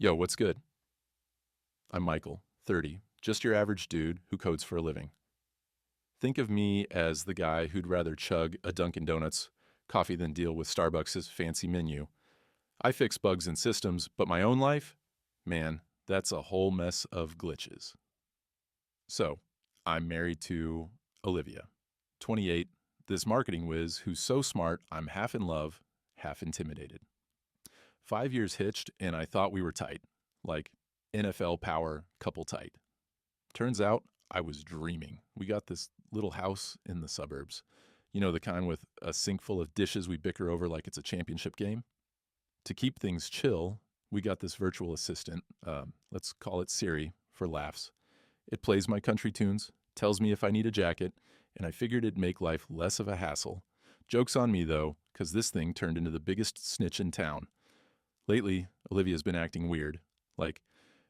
Yo, what's good? I'm Michael, 30, just your average dude who codes for a living. Think of me as the guy who'd rather chug a Dunkin' Donuts coffee than deal with Starbucks' fancy menu. I fix bugs in systems, but my own life? Man, that's a whole mess of glitches. So, I'm married to Olivia, 28, this marketing whiz who's so smart I'm half in love, half intimidated. 5 years hitched, and I thought we were tight, like NFL power couple tight. Turns out I was dreaming. We got this little house in the suburbs. You know, the kind with a sink full of dishes we bicker over like it's a championship game. To keep things chill, we got this virtual assistant. Let's call it Siri for laughs. It plays my country tunes, tells me if I need a jacket, and I figured it'd make life less of a hassle. Joke's on me, though, because this thing turned into the biggest snitch in town. Lately, Olivia's been acting weird. Like,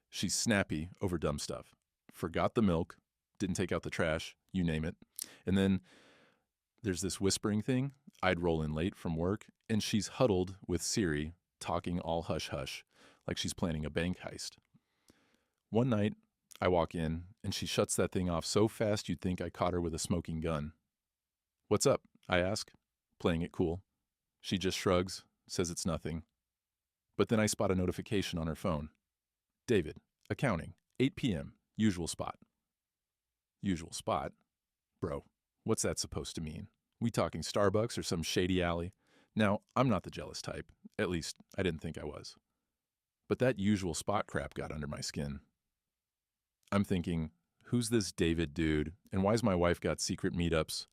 she's snappy over dumb stuff. Forgot the milk, didn't take out the trash, you name it. And then there's this whispering thing. I'd roll in late from work, and she's huddled with Siri, talking all hush hush, like she's planning a bank heist. One night, I walk in, and she shuts that thing off so fast you'd think I caught her with a smoking gun. What's up? I ask, playing it cool. She just shrugs, says it's nothing. But then I spot a notification on her phone. David, accounting, 8 p.m., usual spot. Usual spot? Bro, what's that supposed to mean? We talking Starbucks or some shady alley? Now, I'm not the jealous type. At least, I didn't think I was. But that usual spot crap got under my skin. I'm thinking, who's this David dude, and why's my wife got secret meetups?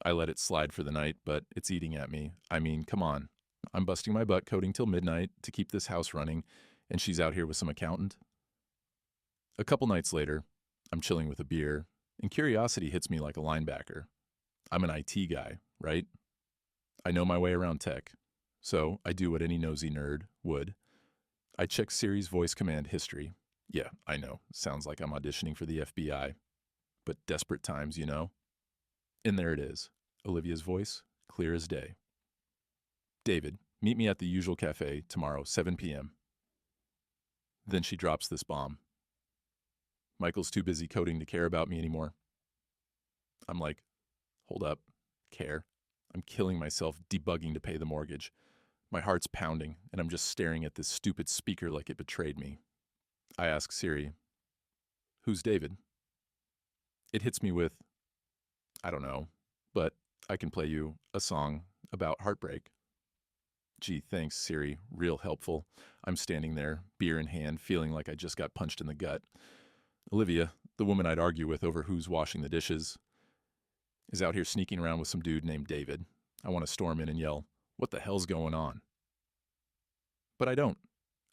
I let it slide for the night, but it's eating at me. I mean, come on. I'm busting my butt coding till midnight to keep this house running, and she's out here with some accountant. A couple nights later, I'm chilling with a beer, and curiosity hits me like a linebacker. I'm an IT guy, right? I know my way around tech, so I do what any nosy nerd would. I check Siri's voice command history. Yeah, I know, sounds like I'm auditioning for the FBI, but desperate times, you know? And there it is, Olivia's voice, clear as day. David, meet me at the usual cafe tomorrow, 7 p.m. Then she drops this bomb. Michael's too busy coding to care about me anymore. I'm like, hold up, care. I'm killing myself debugging to pay the mortgage. My heart's pounding, and I'm just staring at this stupid speaker like it betrayed me. I ask Siri, who's David? It hits me with, I don't know, but I can play you a song about heartbreak. Gee, thanks, Siri. Real helpful. I'm standing there, beer in hand, feeling like I just got punched in the gut. Olivia, the woman I'd argue with over who's washing the dishes, is out here sneaking around with some dude named David. I want to storm in and yell, what the hell's going on? But I don't.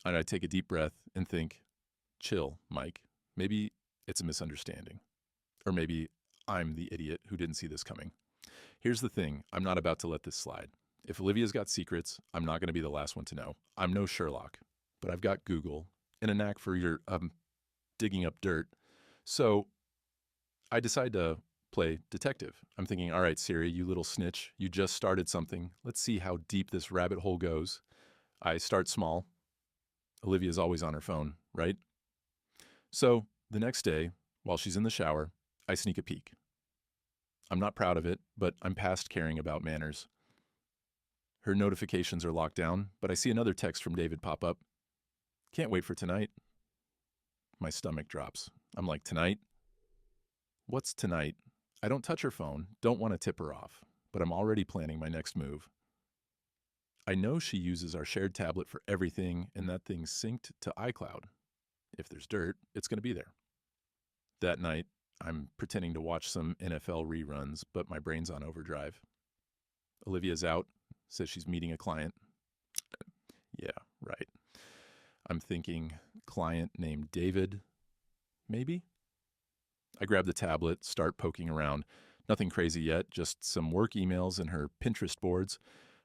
And I take a deep breath and think, chill, Mike. Maybe it's a misunderstanding. Or maybe I'm the idiot who didn't see this coming. Here's the thing. I'm not about to let this slide. If Olivia's got secrets, I'm not going to be the last one to know. I'm no Sherlock, but I've got Google and a knack for your digging up dirt. So I decide to play detective. I'm thinking, all right, Siri, you little snitch, you just started something. Let's see how deep this rabbit hole goes. I start small. Olivia's always on her phone, right? So the next day, while she's in the shower, I sneak a peek. I'm not proud of it, but I'm past caring about manners. Her notifications are locked down, but I see another text from David pop up. Can't wait for tonight. My stomach drops. I'm like, tonight? What's tonight? I don't touch her phone, don't want to tip her off, but I'm already planning my next move. I know she uses our shared tablet for everything, and that thing's synced to iCloud. If there's dirt, it's going to be there. That night, I'm pretending to watch some NFL reruns, but my brain's on overdrive. Olivia's out, says she's meeting a client. Yeah, right. I'm thinking, client named David, maybe? I grab the tablet, start poking around. Nothing crazy yet, just some work emails and her Pinterest boards.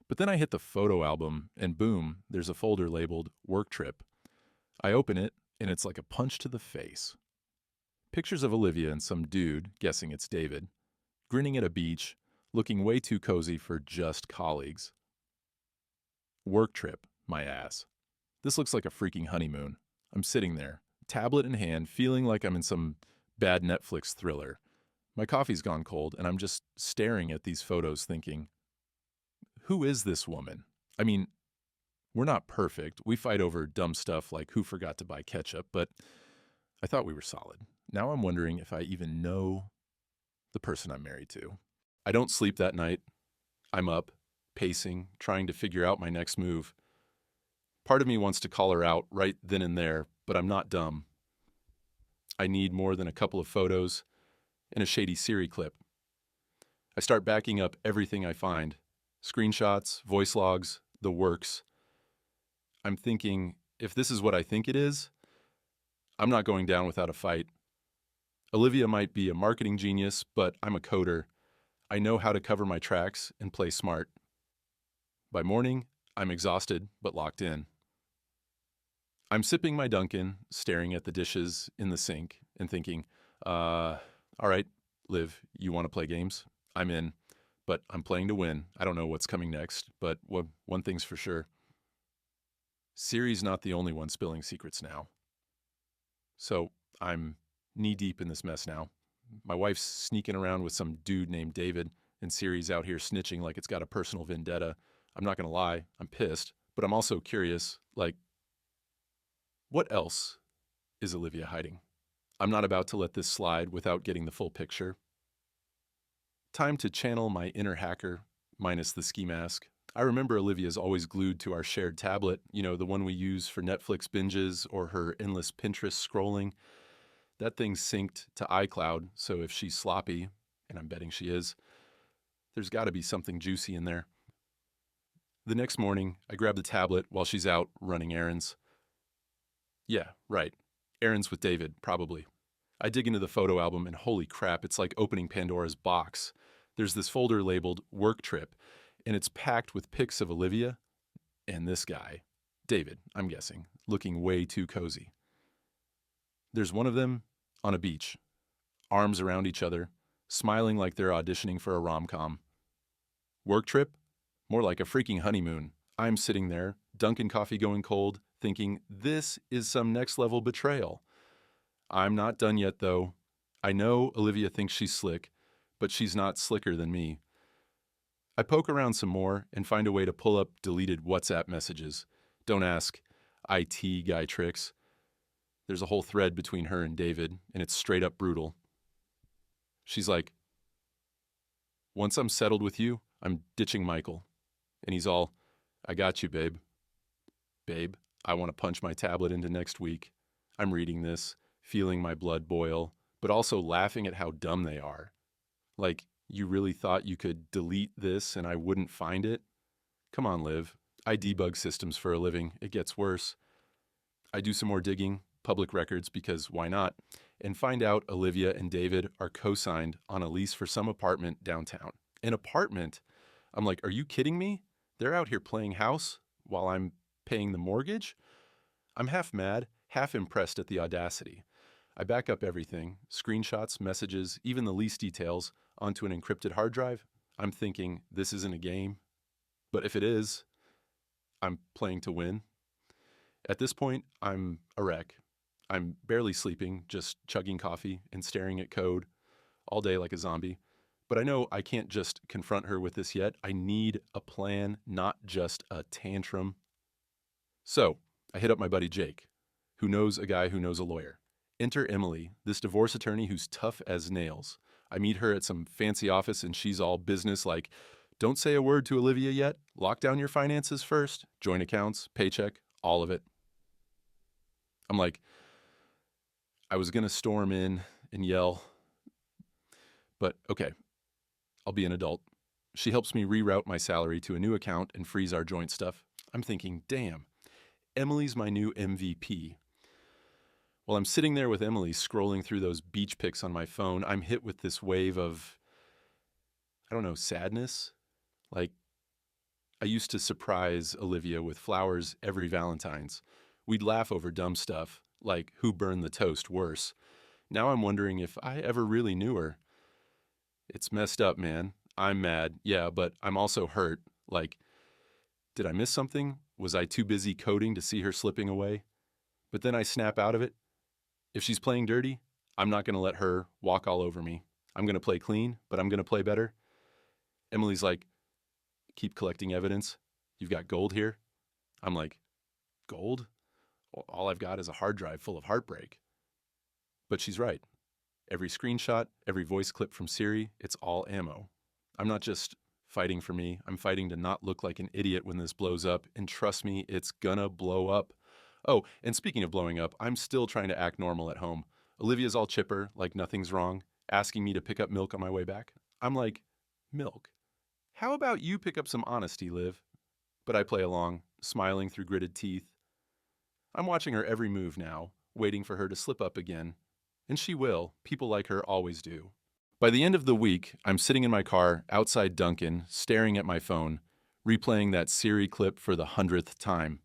But then I hit the photo album, and boom, there's a folder labeled Work Trip. I open it, and it's like a punch to the face. Pictures of Olivia and some dude, guessing it's David, grinning at a beach, looking way too cozy for just colleagues. Work trip, my ass. This looks like a freaking honeymoon. I'm sitting there, tablet in hand, feeling like I'm in some bad Netflix thriller. My coffee's gone cold, and I'm just staring at these photos thinking, who is this woman? I mean, we're not perfect. We fight over dumb stuff like who forgot to buy ketchup, but I thought we were solid. Now I'm wondering if I even know the person I'm married to. I don't sleep that night. I'm up, pacing, trying to figure out my next move. Part of me wants to call her out right then and there, but I'm not dumb. I need more than a couple of photos and a shady Siri clip. I start backing up everything I find. Screenshots, voice logs, the works. I'm thinking, if this is what I think it is, I'm not going down without a fight. Olivia might be a marketing genius, but I'm a coder. I know how to cover my tracks and play smart. By morning, I'm exhausted but locked in. I'm sipping my Dunkin', staring at the dishes in the sink, and thinking, all right, Liv, you want to play games? I'm in, but I'm playing to win. I don't know what's coming next, but one thing's for sure. Siri's not the only one spilling secrets now. So I'm knee-deep in this mess now. My wife's sneaking around with some dude named David, and Siri's out here snitching like it's got a personal vendetta. I'm not going to lie, I'm pissed, but I'm also curious, like, what else is Olivia hiding? I'm not about to let this slide without getting the full picture. Time to channel my inner hacker, minus the ski mask. I remember Olivia's always glued to our shared tablet, the one we use for Netflix binges or her endless Pinterest scrolling. That thing's synced to iCloud, so if she's sloppy, and I'm betting she is, there's got to be something juicy in there. The next morning, I grab the tablet while she's out running errands. Yeah, right. Errands with David, probably. I dig into the photo album and holy crap, it's like opening Pandora's box. There's this folder labeled Work Trip, and it's packed with pics of Olivia and this guy, David, I'm guessing, looking way too cozy. There's one of them on a beach, arms around each other, smiling like they're auditioning for a rom-com. Work trip? More like a freaking honeymoon. I'm sitting there, Dunkin' coffee going cold, thinking this is some next-level betrayal. I'm not done yet, though. I know Olivia thinks she's slick, but she's not slicker than me. I poke around some more and find a way to pull up deleted WhatsApp messages. Don't ask. IT guy tricks. There's a whole thread between her and David, and it's straight up brutal. She's like, once I'm settled with you, I'm ditching Michael. And he's all, I got you, babe. Babe, I want to punch my tablet into next week. I'm reading this, feeling my blood boil, but also laughing at how dumb they are. Like, you really thought you could delete this and I wouldn't find it? Come on, Liv. I debug systems for a living. It gets worse. I do some more digging, public records, because why not? And find out Olivia and David are co-signed on a lease for some apartment downtown. An apartment? I'm like, are you kidding me? They're out here playing house while I'm paying the mortgage? I'm half mad, half impressed at the audacity. I back up everything, screenshots, messages, even the lease details, onto an encrypted hard drive. I'm thinking, this isn't a game. But if it is, I'm playing to win. At this point, I'm a wreck. I'm barely sleeping, just chugging coffee and staring at code all day like a zombie. But I know I can't just confront her with this yet. I need a plan, not just a tantrum. So I hit up my buddy Jake, who knows a guy who knows a lawyer. Enter Emily, this divorce attorney who's tough as nails. I meet her at some fancy office and she's all business like, don't say a word to Olivia yet. Lock down your finances first. Joint accounts, paycheck, all of it. I'm like, I was going to storm in and yell, but okay, I'll be an adult. She helps me reroute my salary to a new account and freeze our joint stuff. I'm thinking, damn, Emily's my new MVP. While I'm sitting there with Emily scrolling through those beach pics on my phone, I'm hit with this wave of, sadness. Like, I used to surprise Olivia with flowers every Valentine's. We'd laugh over dumb stuff, like who burned the toast worse. Now I'm wondering if I ever really knew her. It's messed up, man. I'm mad, yeah, but I'm also hurt. Like, did I miss something? Was I too busy coding to see her slipping away? But then I snap out of it. If she's playing dirty, I'm not going to let her walk all over me. I'm going to play clean, but I'm going to play better. Emily's like, keep collecting evidence. You've got gold here. I'm like, gold? All I've got is a hard drive full of heartbreak. But she's right. Every screenshot, every voice clip from Siri, it's all ammo. I'm not just fighting for me. I'm fighting to not look like an idiot when this blows up. And trust me, it's gonna blow up. Oh, and speaking of blowing up, I'm still trying to act normal at home. Olivia's all chipper, like nothing's wrong, asking me to pick up milk on my way back. I'm like, milk? How about you pick up some honesty, Liv? But I play along, smiling through gritted teeth. I'm watching her every move now, waiting for her to slip up again. And she will. People like her always do. By the end of the week, I'm sitting in my car outside Dunkin', staring at my phone, replaying that Siri clip for the 100th time.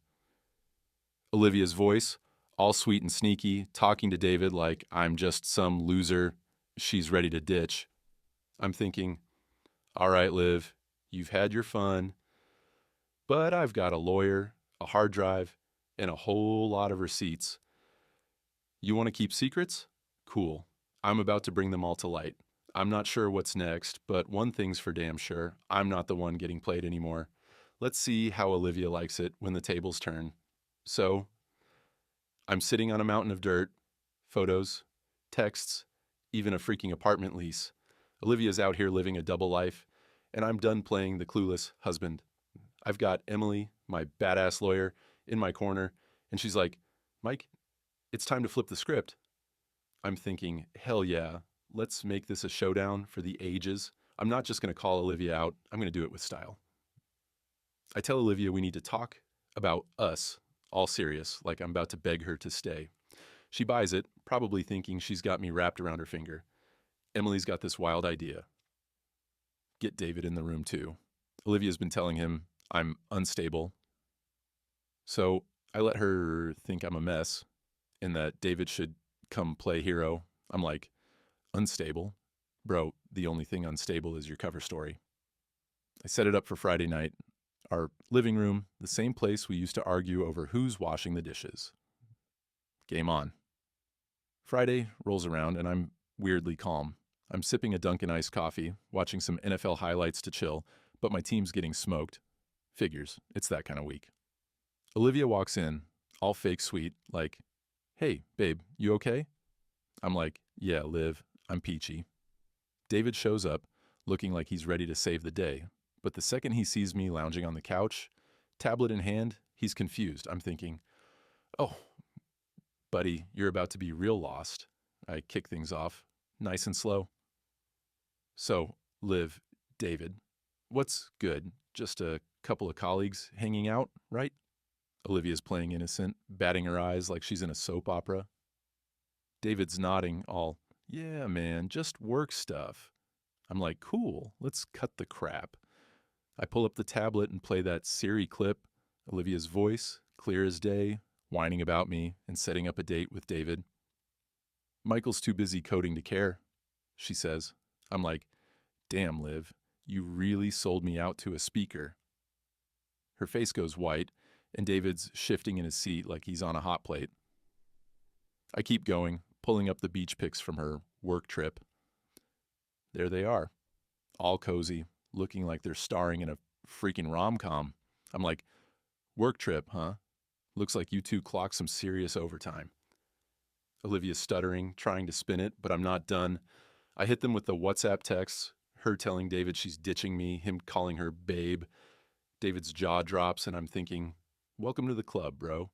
Olivia's voice, all sweet and sneaky, talking to David like I'm just some loser she's ready to ditch. I'm thinking, all right, Liv, you've had your fun, but I've got a lawyer, a hard drive, and a whole lot of receipts. You want to keep secrets? Cool. I'm about to bring them all to light. I'm not sure what's next, but one thing's for damn sure. I'm not the one getting played anymore. Let's see how Olivia likes it when the tables turn. So, I'm sitting on a mountain of dirt, photos, texts, even a freaking apartment lease. Olivia's out here living a double life, and I'm done playing the clueless husband. I've got Emily, my badass lawyer, in my corner, and she's like, Mike, it's time to flip the script. I'm thinking, hell yeah, let's make this a showdown for the ages. I'm not just going to call Olivia out, I'm going to do it with style. I tell Olivia we need to talk about us, all serious, like I'm about to beg her to stay. She buys it, probably thinking she's got me wrapped around her finger. Emily's got this wild idea. Get David in the room too. Olivia's been telling him I'm unstable. So I let her think I'm a mess and that David should come play hero. I'm like, unstable? Bro, the only thing unstable is your cover story. I set it up for Friday night. Our living room, the same place we used to argue over who's washing the dishes. Game on. Friday rolls around and I'm weirdly calm. I'm sipping a Dunkin' iced coffee, watching some NFL highlights to chill, but my team's getting smoked. Figures, it's that kind of week. Olivia walks in, all fake sweet, like, hey, babe, you okay? I'm like, yeah, Liv, I'm peachy. David shows up, looking like he's ready to save the day, but the second he sees me lounging on the couch, tablet in hand, he's confused. I'm thinking, oh, buddy, you're about to be real lost. I kick things off, nice and slow. So, Liv, David, what's good? Just a couple of colleagues hanging out, right? Olivia's playing innocent, batting her eyes like she's in a soap opera. David's nodding, all, yeah, man, just work stuff. I'm like, cool, let's cut the crap. I pull up the tablet and play that Siri clip, Olivia's voice, clear as day, whining about me and setting up a date with David. Michael's too busy coding to care, she says. I'm like, damn, Liv, you really sold me out to a speaker. Her face goes white, and David's shifting in his seat like he's on a hot plate. I keep going, pulling up the beach pics from her work trip. There they are, all cozy, looking like they're starring in a freaking rom-com. I'm like, work trip, huh? Looks like you two clocked some serious overtime. Olivia's stuttering, trying to spin it, but I'm not done. I hit them with the WhatsApp texts, her telling David she's ditching me, him calling her babe. David's jaw drops, and I'm thinking, welcome to the club, bro.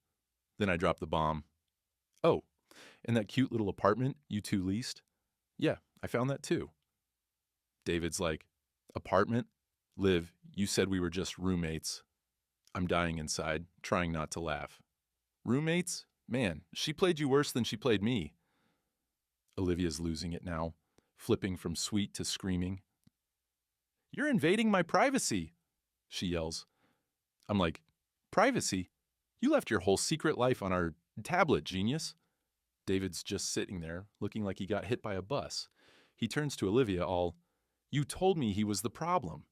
Then I drop the bomb. Oh, and that cute little apartment you two leased? Yeah, I found that too. David's like, apartment? Liv, you said we were just roommates. I'm dying inside, trying not to laugh. Roommates? Man, she played you worse than she played me. Olivia's losing it now, flipping from sweet to screaming. You're invading my privacy, she yells. I'm like, privacy? You left your whole secret life on our tablet, genius. David's just sitting there, looking like he got hit by a bus. He turns to Olivia all, you told me he was the problem.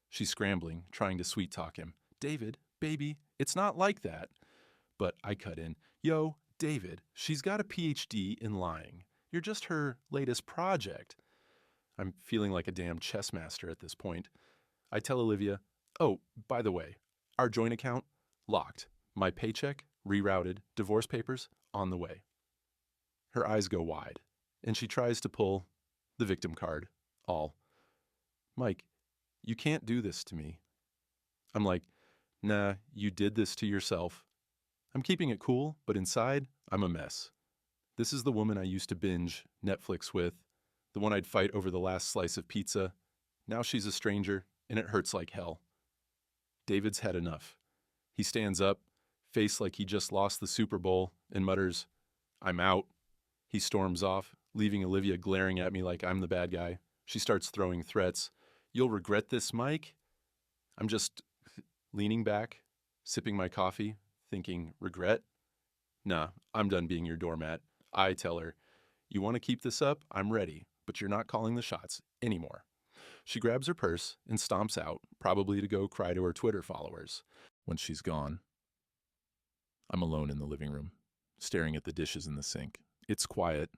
She's scrambling, trying to sweet talk him. David, baby, it's not like that. But I cut in, yo, David, she's got a PhD in lying. You're just her latest project. I'm feeling like a damn chess master at this point. I tell Olivia, oh, by the way, our joint account, locked. My paycheck, rerouted, divorce papers, on the way. Her eyes go wide, and she tries to pull the victim card, all. Mike, you can't do this to me. I'm like, nah, you did this to yourself. I'm keeping it cool, but inside, I'm a mess. This is the woman I used to binge Netflix with, the one I'd fight over the last slice of pizza. Now she's a stranger, and it hurts like hell. David's had enough. He stands up, face like he just lost the Super Bowl, and mutters, I'm out. He storms off, leaving Olivia glaring at me like I'm the bad guy. She starts throwing threats. You'll regret this, Mike? I'm just leaning back, sipping my coffee, thinking, regret? Nah, I'm done being your doormat. I tell her, you want to keep this up? I'm ready, but you're not calling the shots anymore. She grabs her purse and stomps out, probably to go cry to her Twitter followers. When she's gone, I'm alone in the living room, staring at the dishes in the sink. It's quiet,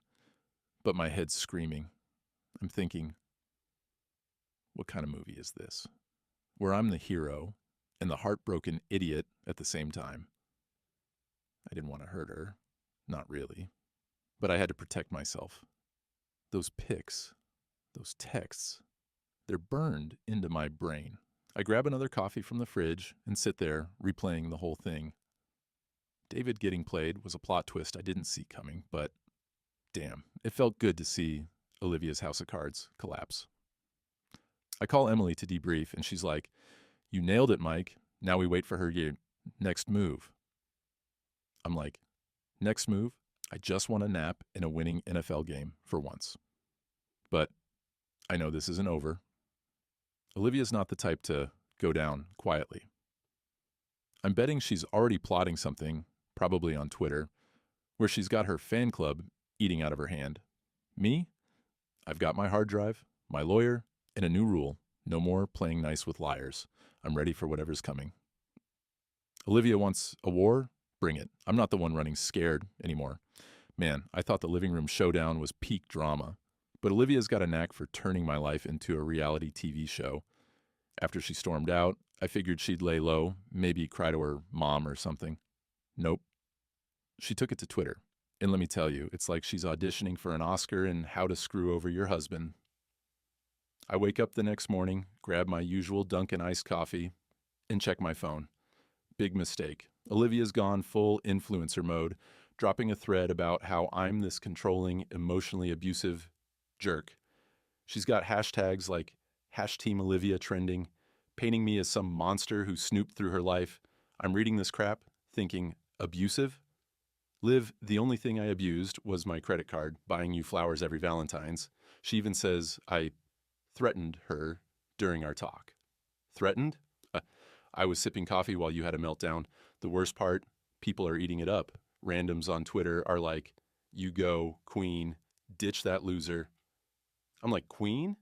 but my head's screaming. I'm thinking, what kind of movie is this? Where I'm the hero and the heartbroken idiot at the same time. I didn't want to hurt her. Not really. But I had to protect myself. Those pics, those texts, they're burned into my brain. I grab another coffee from the fridge and sit there, replaying the whole thing. David getting played was a plot twist I didn't see coming, but damn, it felt good to see Olivia's house of cards collapse. I call Emily to debrief, and she's like, you nailed it, Mike. Now we wait for her next move. I'm like, next move? I just want a nap in a winning NFL game for once. But I know this isn't over. Olivia's not the type to go down quietly. I'm betting she's already plotting something, probably on Twitter, where she's got her fan club eating out of her hand. Me? I've got my hard drive, my lawyer, and a new rule. No more playing nice with liars. I'm ready for whatever's coming. Olivia wants a war? Bring it. I'm not the one running scared anymore. Man, I thought the living room showdown was peak drama. But Olivia's got a knack for turning my life into a reality TV show. After she stormed out, I figured she'd lay low, maybe cry to her mom or something. Nope. She took it to Twitter. And let me tell you, it's like she's auditioning for an Oscar in How to Screw Over Your Husband. I wake up the next morning, grab my usual Dunkin' iced coffee, and check my phone. Big mistake. Olivia's gone full influencer mode, dropping a thread about how I'm this controlling, emotionally abusive jerk. She's got hashtags like #TeamOlivia trending, painting me as some monster who snooped through her life. I'm reading this crap, thinking, abusive? Liv, the only thing I abused was my credit card, buying you flowers every Valentine's. She even says I threatened her during our talk. Threatened? I was sipping coffee while you had a meltdown. The worst part, people are eating it up. Randoms on Twitter are like, you go, queen, ditch that loser. I'm like, queen?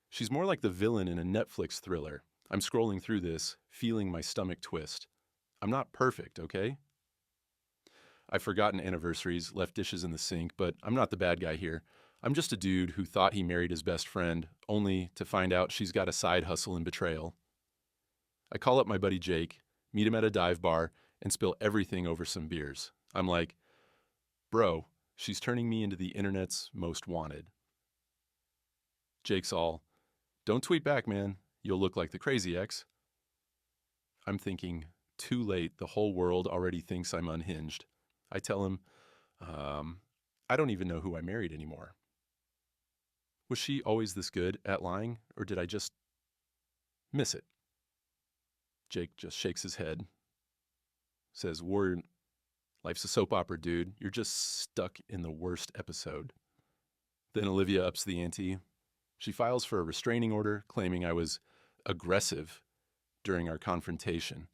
She's more like the villain in a Netflix thriller. I'm scrolling through this, feeling my stomach twist. I'm not perfect, okay? I've forgotten anniversaries, left dishes in the sink, but I'm not the bad guy here. I'm just a dude who thought he married his best friend, only to find out she's got a side hustle in betrayal. I call up my buddy Jake, meet him at a dive bar, and spill everything over some beers. I'm like, bro, she's turning me into the internet's most wanted. Jake's all, don't tweet back, man. You'll look like the crazy ex. I'm thinking, too late, the whole world already thinks I'm unhinged. I tell him, I don't even know who I married anymore. Was she always this good at lying, or did I just miss it? Jake just shakes his head, says, life's a soap opera, dude. You're just stuck in the worst episode. Then Olivia ups the ante. She files for a restraining order, claiming I was aggressive during our confrontation.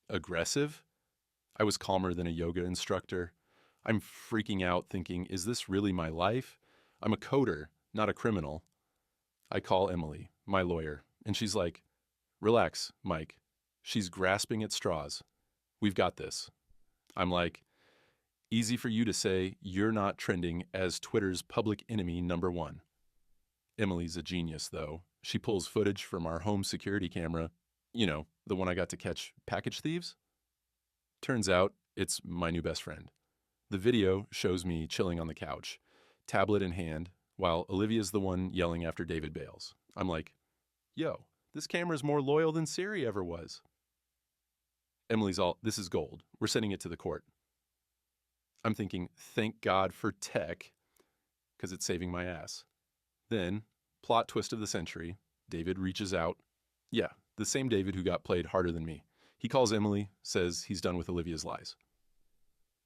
Aggressive? I was calmer than a yoga instructor. I'm freaking out thinking, is this really my life? I'm a coder, not a criminal. I call Emily, my lawyer, and she's like, relax, Mike. She's grasping at straws. We've got this. I'm like, Easy for you to say you're not trending as Twitter's public enemy #1. Emily's a genius, though. She pulls footage from our home security camera, the one I got to catch package thieves. Turns out it's my new best friend. The video shows me chilling on the couch, tablet in hand, while Olivia's the one yelling after David Bales. I'm like, yo, this camera's more loyal than Siri ever was. Emily's all, this is gold. We're sending it to the court. I'm thinking, thank God for tech, because it's saving my ass. Then, plot twist of the century, David reaches out. Yeah, the same David who got played harder than me. He calls Emily, says he's done with Olivia's lies.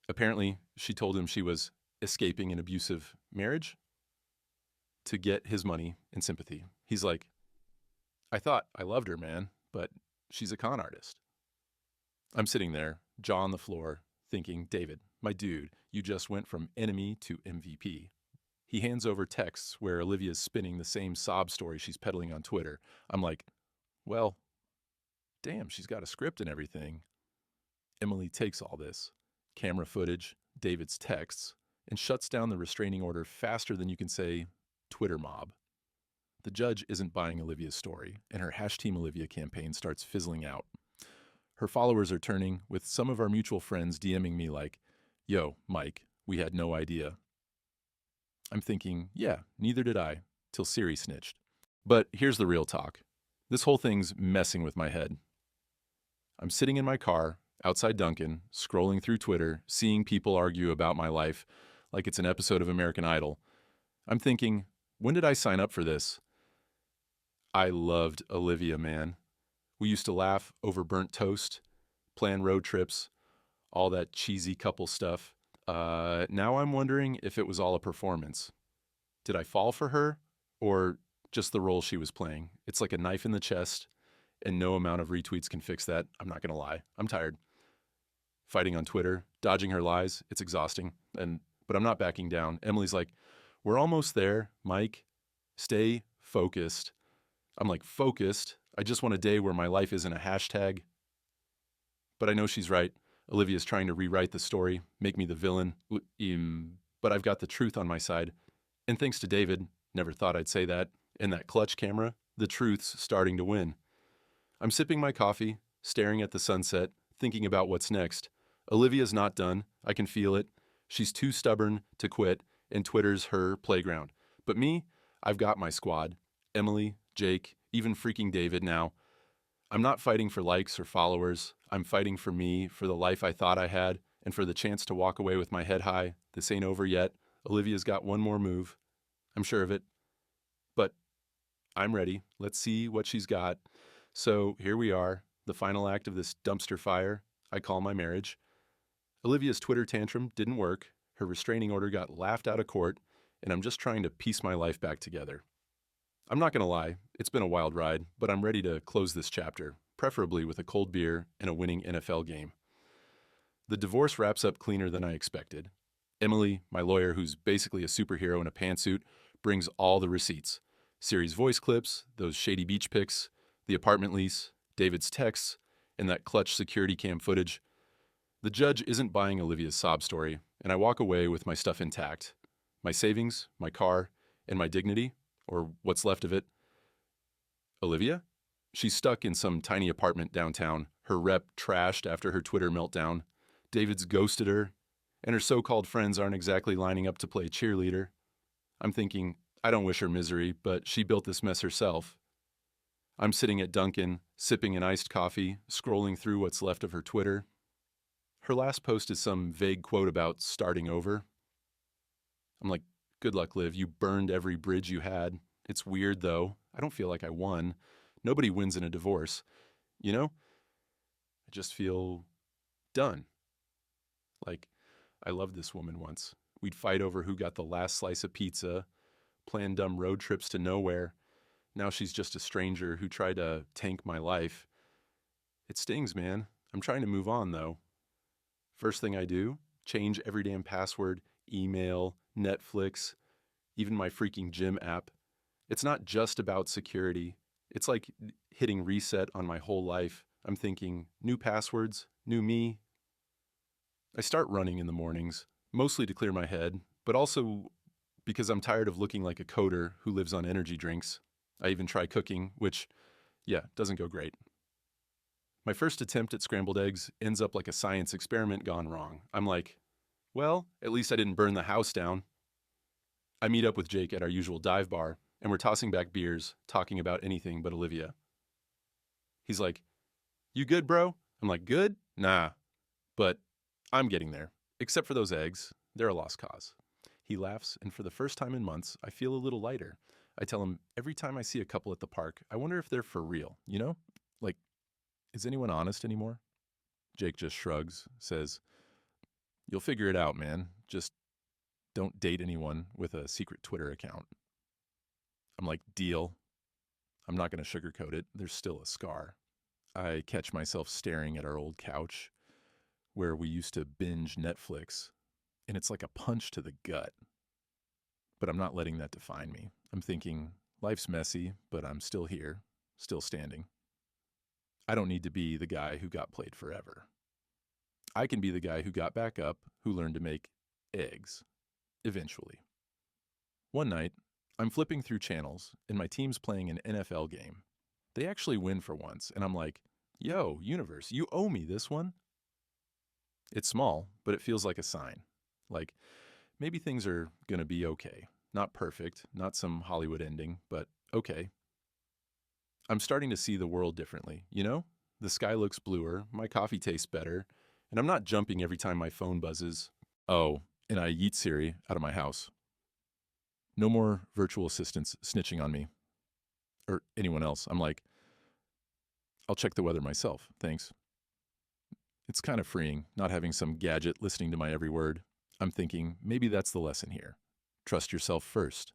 Apparently, she told him she was escaping an abusive marriage to get his money and sympathy. He's like, I thought I loved her, man, but she's a con artist. I'm sitting there, jaw on the floor, thinking, David, my dude, you just went from enemy to MVP. He hands over texts where Olivia's spinning the same sob story she's peddling on Twitter. I'm like, well, damn, she's got a script and everything. Emily takes all this, camera footage, David's texts, and shuts down the restraining order faster than you can say Twitter mob. The judge isn't buying Olivia's story, and her #Team Olivia campaign starts fizzling out. Her followers are turning, with some of our mutual friends DMing me like, yo, Mike, we had no idea. I'm thinking, yeah, neither did I, till Siri snitched. But here's the real talk. This whole thing's messing with my head. I'm sitting in my car, outside Dunkin', scrolling through Twitter, seeing people argue about my life like it's an episode of American Idol. I'm thinking, when did I sign up for this? I loved Olivia, man. We used to laugh over burnt toast, plan road trips, all that cheesy couple stuff. Now I'm wondering if it was all a performance. Did I fall for her, or just the role she was playing? It's like a knife in the chest, and no amount of retweets can fix that. I'm not going to lie. I'm tired. Fighting on Twitter, dodging her lies, it's exhausting. But I'm not backing down. Emily's like, we're almost there, Mike. Stay focused. I'm like, focused? I just want a day where my life isn't a hashtag. But I know she's right. Olivia's trying to rewrite the story, make me the villain. But I've got the truth on my side. And thanks to David, never thought I'd say that, and that clutch camera, the truth's starting to win. I'm sipping my coffee, staring at the sunset, thinking about what's next. Olivia's not done. I can feel it. She's too stubborn to quit, and Twitter's her playground. But me, I've got my squad. Emily, Jake, even freaking David now. I'm not fighting for likes or followers. I'm fighting for me, for the life I thought I had, and for the chance to walk away with my head high. This ain't over yet. Olivia's got one more move. I'm sure of it. But I'm ready. Let's see what she's got. So here we are, the final act of this dumpster fire I call my marriage. Olivia's Twitter tantrum didn't work. Her restraining order got laughed out of court, and I'm just trying to piece my life back together. I'm not going to lie, it's been a wild ride, but I'm ready to close this chapter, preferably with a cold beer and a winning NFL game. The divorce wraps up cleaner than I expected. Emily, my lawyer, who's basically a superhero in a pantsuit, brings all the receipts. Siri's voice clips, those shady beach pics, the apartment lease, David's texts, and that clutch security cam footage. The judge isn't buying Olivia's sob story, and I walk away with my stuff intact. My savings, my car, and my dignity, or what's left of it. Olivia? She's stuck in some tiny apartment downtown, her rep trashed after her Twitter meltdown. David's ghosted her, and her so-called friends aren't exactly lining up to play cheerleader. I'm thinking, I don't wish her misery, but she built this mess herself. I'm sitting at Dunkin', sipping an iced coffee, scrolling through what's left of her Twitter. Her last post is some vague quote about starting over. I'm like, good luck, Liv. You burned every bridge you had. It's weird, though. I don't feel like I won. Nobody wins in a divorce. You know? I just feel done. Like, I loved this woman once. We'd fight over who got the last slice of pizza, plan dumb road trips to nowhere. Now she's just a stranger who tried to tank my life. It stings, man. I'm trying to move on, though. First thing I do, change every damn password, email, Netflix, even my freaking gym app. It's not just about security. It's like hitting reset on my whole life. I'm thinking, new passwords, new me. I start running in the mornings, Mostly to clear my head, but also because I'm tired of looking like a coder who lives on energy drinks. I even try cooking, which, yeah, doesn't go great. My first attempt at scrambled eggs ends up like a science experiment gone wrong. I'm like, well, at least I didn't burn the house down. I meet up with Jake at our usual dive bar, and we're tossing back beers, talking about anything but Olivia. He's like, "You good, bro?" I'm like, "Good? Nah." But I'm getting there. Except for those eggs, they're a lost cause. He laughs, and for the first time in months, I feel a little lighter. I tell him every time I see a couple at the park, I wonder if they're for real, you know? Like, is anyone honest anymore? Jake just shrugs, says, "You'll figure it out, man. Just don't date anyone with a secret Twitter account." I'm like, "Deal." I'm not going to sugarcoat it. There's still a scar. I catch myself staring at our old couch where we used to binge Netflix, and it's like a punch to the gut. But I'm not letting that define me. I'm thinking, life's messy, but I'm still here, still standing. I don't need to be the guy who got played forever. I can be the guy who got back up, who learned to make eggs, eventually. One night, I'm flipping through channels, and my team's playing an NFL game. They actually win for once, and I'm like, yo, universe, you owe me this one. It's small, but it feels like a sign. Like, maybe things are gonna be okay. Not perfect, not some Hollywood ending, but okay. I'm starting to see the world differently, you know? The sky looks bluer, my coffee tastes better, and I'm not jumping every time my phone buzzes. Oh, and I yeet Siri out of my house. No more virtual assistants snitching on me or anyone else. I'm like, I'll check the weather myself, thanks. It's kind of freeing not having some gadget listening to my every word. I'm thinking maybe that's the lesson here. Trust yourself first.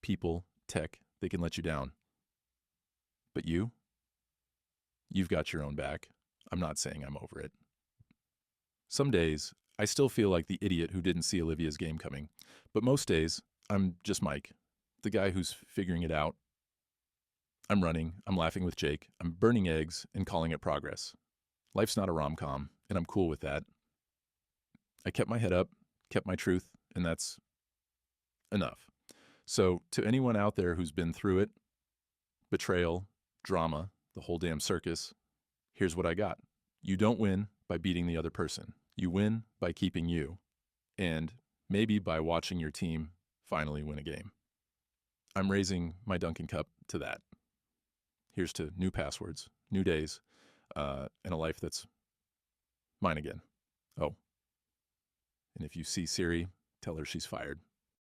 People, tech, they can let you down. But you've got your own back. I'm not saying I'm over it. Some days, I still feel like the idiot who didn't see Olivia's game coming. But most days, I'm just Mike, the guy who's figuring it out. I'm running, I'm laughing with Jake, I'm burning eggs and calling it progress. Life's not a rom-com, and I'm cool with that. I kept my head up, kept my truth, and that's enough. So, to anyone out there who's been through it, betrayal, drama, the whole damn circus, here's what I got. You don't win by beating the other person. You win by keeping you, and maybe by watching your team finally win a game. I'm raising my Dunkin' cup to that. Here's to new passwords, new days, and a life that's mine again. Oh, and if you see Siri, tell her she's fired.